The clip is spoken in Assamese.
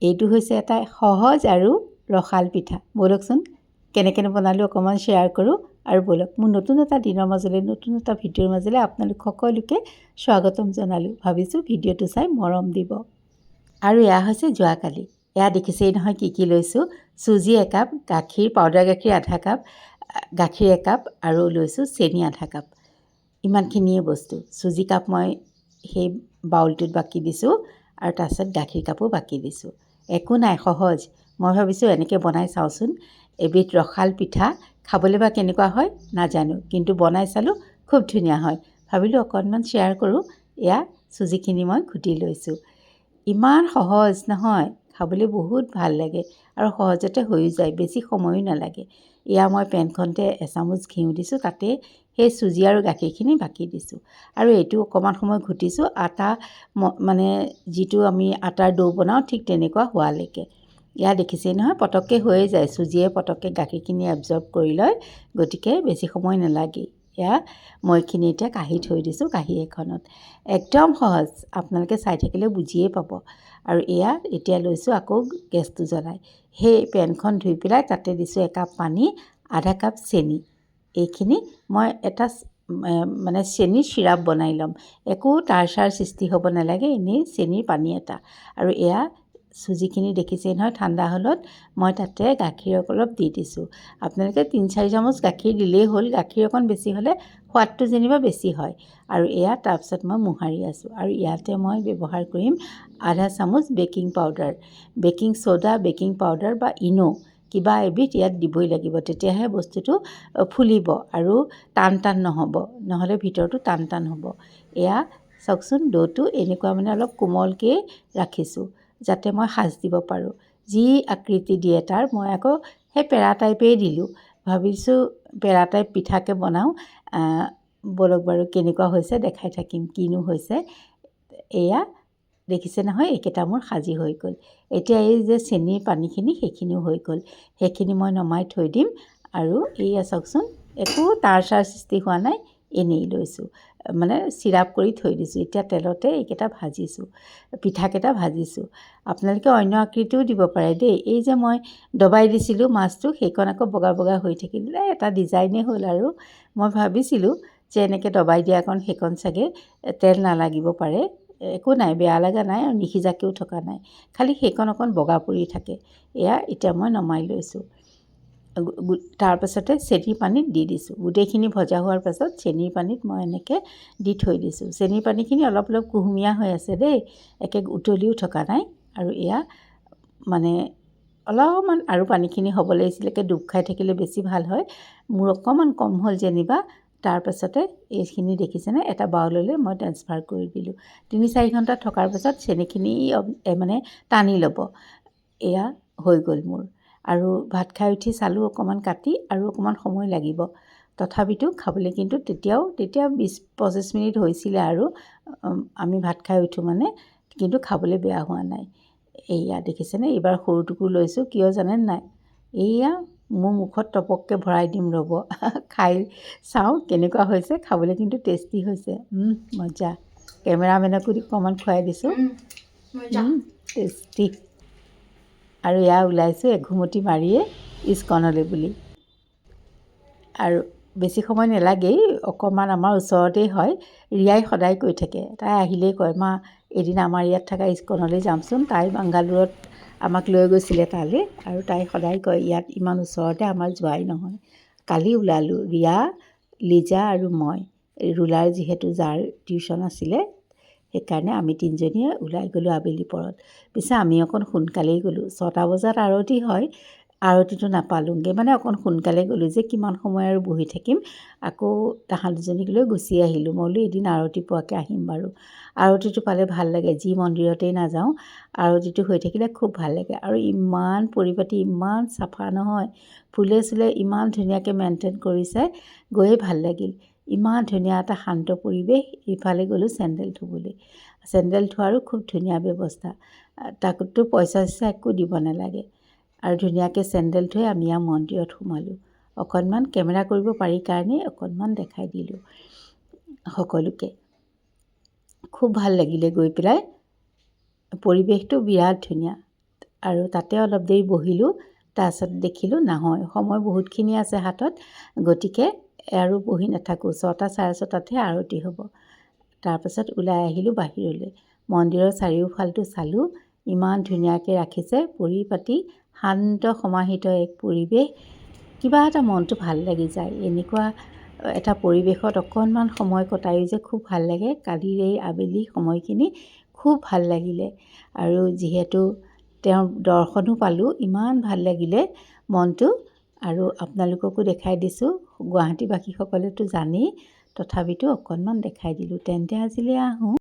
এইটো হৈছে এটা সহজ আৰু ৰসাল পিঠা। ব'লকচোন কেনেকৈ বনালোঁ অকণমান শ্বেয়াৰ কৰোঁ। আৰু ব'লক মোৰ নতুন এটা দিনৰ মাজলৈ নতুন এটা ভিডিঅ'ৰ মাজলৈ আপোনালোক সকলোকে স্বাগতম জনালোঁ। ভাবিছোঁ ভিডিঅ'টো চাই মৰম দিব। আৰু এয়া হৈছে যোৱাকালি। এয়া দেখিছেই নহয় কি লৈছোঁ। চুজি একাপ, গাখীৰ পাউডাৰ গাখীৰ আধা কাপ, গাখীৰ একাপ আৰু লৈছোঁ চেনি আধা কাপ। ইমানখিনিয়ে বস্তু। চুজি কাপ মই সেই বাউলটোত বাকি দিছোঁ আৰু তাৰপিছত গাখীৰ কাপো বাকি দিছোঁ। একো নাই, সহজ। মই ভাবিছোঁ এনেকৈ বনাই চাওঁচোন। এবিধ ৰসাল পিঠা, খাবলৈ বা কেনেকুৱা হয় নাজানো, কিন্তু বনাই চালোঁ খুব ধুনীয়া হয়। ভাবিলোঁ অকণমান শ্বেয়াৰ কৰোঁ। এয়া চুজিখিনি মই ঘুটি লৈছোঁ। ইমান সহজ নহয়, খাবলৈ বহুত ভাল লাগে আৰু সহজতে হৈও যায়, বেছি সময়ো নালাগে। এয়া মই পেনখনতে এচামুচ ঘিউ দিছোঁ, তাতে সেই চুজি আৰু গাখীৰখিনি বাকি দিছোঁ আৰু এইটো অকণমান সময় ঘুটিছোঁ। আটা মানে যিটো আমি আটাৰ দৌ বনাওঁ ঠিক তেনেকুৱা হোৱালৈকে। এয়া দেখিছেই নহয়, পটককৈ হৈয়ে যায়। চুজিয়ে পটককৈ গাখীৰখিনি এবজৰ্ব কৰি লয়, গতিকে বেছি সময় নালাগেই। এয়া মই এইখিনি এতিয়া কাঢ়ি থৈ দিছোঁ কাঁহী এখনত। একদম সহজ, আপোনালোকে চাই থাকিলে বুজিয়ে পাব। আৰু এয়া এতিয়া লৈছোঁ আকৌ গেছটো জ্বলাই। সেই পেনখন ধুই পেলাই তাতে দিছোঁ একাপ পানী, আধা কাপ চেনি। এইখিনি মই এটা মানে চেনিৰ চিৰাপ বনাই ল'ম। একো তাৰ চাৰ সৃষ্টি হ'ব নালাগে, এনেই চেনিৰ পানী এটা। আৰু এয়া চুজিখিনি দেখিছেই নহয়, ঠাণ্ডা হ'লত মই তাতে গাখীৰ অলপ দি দিছোঁ। আপোনালোকে 3-4 চামুচ গাখীৰ দিলেই হ'ল। গাখীৰ অকণ বেছি হ'লে সোৱাদটো যেনিবা বেছি হয়। আৰু এয়া তাৰপিছত মই মোহাৰি আছোঁ। আৰু ইয়াতে মই ব্যৱহাৰ কৰিম আধা চামুচ baking powder. Baking soda, baking powder বা ইনো কিবা এবিধ ইয়াত দিবই লাগিব, তেতিয়াহে বস্তুটো ফুলিব আৰু টান নহ'ব, নহ'লে ভিতৰটো টান হ'ব। এয়া চাওকচোন, ডোটো এনেকুৱা মানে অলপ কোমলকৈ ৰাখিছোঁ যাতে মই সাজ দিব পাৰোঁ। যি আকৃতি দিয়ে তাৰ, মই আকৌ সেই পেৰা টাইপেই দিলোঁ। ভাবিছোঁ পেৰা টাইপ পিঠাকে বনাওঁ। ব'লক বাৰু কেনেকুৱা হৈছে দেখাই থাকিম কিনো হৈছে। এয়া দেখিছে নহয়, এইকেইটা মোৰ সাজি হৈ গ'ল। এতিয়া এই যে চেনিৰ পানীখিনি সেইখিনিও হৈ গ'ল। সেইখিনি মই নমাই থৈ দিম। আৰু এইয়া চাওকচোন, একো তাৰ চাৰ সৃষ্টি হোৱা নাই, এনেই লৈছোঁ, মানে চিৰাপ কৰি থৈ দিছোঁ। এতিয়া তেলতে এইকেইটা ভাজিছোঁ, পিঠাকেইটা ভাজিছোঁ। আপোনালোকে অন্য আকৃতিও দিব পাৰে দেই। এই যে মই দবাই দিছিলোঁ মাছটো, সেইখন আকৌ বগা বগা হৈ থাকিলে এটা ডিজাইনেই হ'ল। আৰু মই ভাবিছিলোঁ যে এনেকৈ দবাই দিয়াকণ সেইকণ চাগে তেল নালাগিব পাৰে। একো নাই, বেয়া লগা নাই আৰু নিসিজাকৈও থকা নাই, খালি সেইকণ অকণ বগা পৰি থাকে। এয়া এতিয়া মই নমাই লৈছোঁ। তাৰপাছতে চেনিৰ পানীত দি দিছোঁ। গোটেইখিনি ভজা হোৱাৰ পাছত চেনিৰ পানীত মই এনেকৈ দি থৈ দিছোঁ। চেনিৰ পানীখিনি অলপ কুহুমীয়া হৈ আছে দেই, একে উতলিও থকা নাই। আৰু এয়া মানে অলপমান আৰু পানীখিনি হ'ব লাগিছিলকৈ, ডুব খাই থাকিলে বেছি ভাল হয়। মোৰ অকণমান কম হ'ল যেনিবা। তাৰপাছতে এইখিনি দেখিছেনে, এটা বাউললৈ মই ট্ৰেন্সফাৰ কৰি দিলোঁ। 3-4 ঘণ্টা থকাৰ পাছত চেনিখিনি মানে টানি ল'ব। এয়া হৈ গ'ল মোৰ। আৰু ভাত খাই উঠি চালোঁ অকণমান কাটি, আৰু অকণমান সময় লাগিব। তথাপিতো খাবলৈ কিন্তু তেতিয়া 20-25 মিনিট হৈছিলে আৰু আমি ভাত খাই উঠোঁ মানে, কিন্তু খাবলৈ বেয়া হোৱা নাই। এইয়া দেখিছেনে, এইবাৰ সৰুটোকো লৈছোঁ, কিয় জানে নাই? এইয়া মোৰ মুখত টপককৈ ভৰাই দিম ৰ'ব, খাই চাওঁ কেনেকুৱা হৈছে। খাবলৈ কিন্তু টেষ্টি হৈছে, মজা। কেমেৰামেনকো অকণমান খুৱাই দিছোঁ, টেষ্টি। আৰু এয়া ওলাইছোঁ এঘুমতি মাৰিয়ে ইস্কনলৈ বুলি। আৰু বেছি সময় নালাগেই, অকণমান আমাৰ ওচৰতেই হয়। ৰিয়াই সদায় কৈ থাকে, তাই আহিলেই কয়, মা এদিন আমাৰ ইয়াত থকা ইস্কনলৈ যামচোন। তাই বাংগালোৰত আমাক লৈ গৈছিলে তালৈ, আৰু তাই সদায় কয় ইয়াত ইমান ওচৰতে আমাৰ যোৱাই নহয়। কালি ওলালোঁ, ৰিয়া, লিজা আৰু মই। ৰুলাৰ যিহেতু যাৰ টিউশ্যন আছিলে, সেইকাৰণে আমি 3জনীয়ে ওলাই গ'লোঁ আবেলি পৰত। পিছে আমি অকণ সোনকালেই গ'লোঁ, 6টা বজাত আৰতি হয়। আৰতিটো নাপালোঁগৈ, মানে অকণ সোনকালে গ'লোঁ যে কিমান সময় আৰু বহি থাকিম। আকৌ তাহাঁত দুজনীক লৈ গুচি আহিলোঁ। মই বোলো এদিন আৰতি পোৱাকৈ আহিম বাৰু। আৰতিটো পালে ভাল লাগে, যি মন্দিৰতেই নাযাওঁ, আৰতিটো হৈ থাকিলে খুব ভাল লাগে। আৰু ইমান পৰিপাটি, ইমান চাফা নহয়, ফুলে চুলে ইমান ধুনীয়াকৈ মেইনটেইন কৰিছে, গৈয়ে ভাল লাগিল। ইমান ধুনীয়া এটা শান্ত পৰিৱেশ। ইফালে গ'লোঁ চেণ্ডেল ধুবলৈ। চেণ্ডেল ধোৱাৰো খুব ধুনীয়া ব্যৱস্থা, তাকতো পইচা চইচা একো দিব নালাগে। আৰু ধুনীয়াকৈ চেণ্ডেল থৈ আমি আৰু মন্দিৰত সোমালোঁ। অকণমান কেমেৰা কৰিব পাৰি কাৰণে অকণমান দেখাই দিলোঁ সকলোকে। খুব ভাল লাগিলে গৈ পেলাই, পৰিৱেশটো বিৰাট ধুনীয়া। আৰু তাতে অলপ দেৰি বহিলোঁ। তাৰপিছত দেখিলোঁ নহয়, সময় বহুতখিনি আছে হাতত, গতিকে আৰু বহি নাথাকোঁ, 6টা চাৰে 6টাতহে আৰতি হ'ব। তাৰপাছত ওলাই আহিলোঁ বাহিৰলৈ। মন্দিৰৰ চাৰিওফালটো চালোঁ, ইমান ধুনীয়াকৈ ৰাখিছে, পৰিপাটি শান্ত সমাহিত এক পৰিৱেশ। কিবা এটা মনটো ভাল লাগি যায়। এনেকুৱা এটা পৰিৱেশত অকণমান সময় কটায়ো যে খুব ভাল লাগে। কালিৰ এই আবেলি সময়খিনি খুব ভাল লাগিলে, আৰু যিহেতু তেওঁৰ দৰ্শনো পালোঁ, ইমান ভাল লাগিলে মনটো। আৰু আপোনালোককো দেখাই দিছোঁ, গুৱাহাটীবাসীসকলেতো জানেই, তথাপিতো অকণমান দেখাই দিলোঁ। তেন্তে আজিলৈ আহোঁ।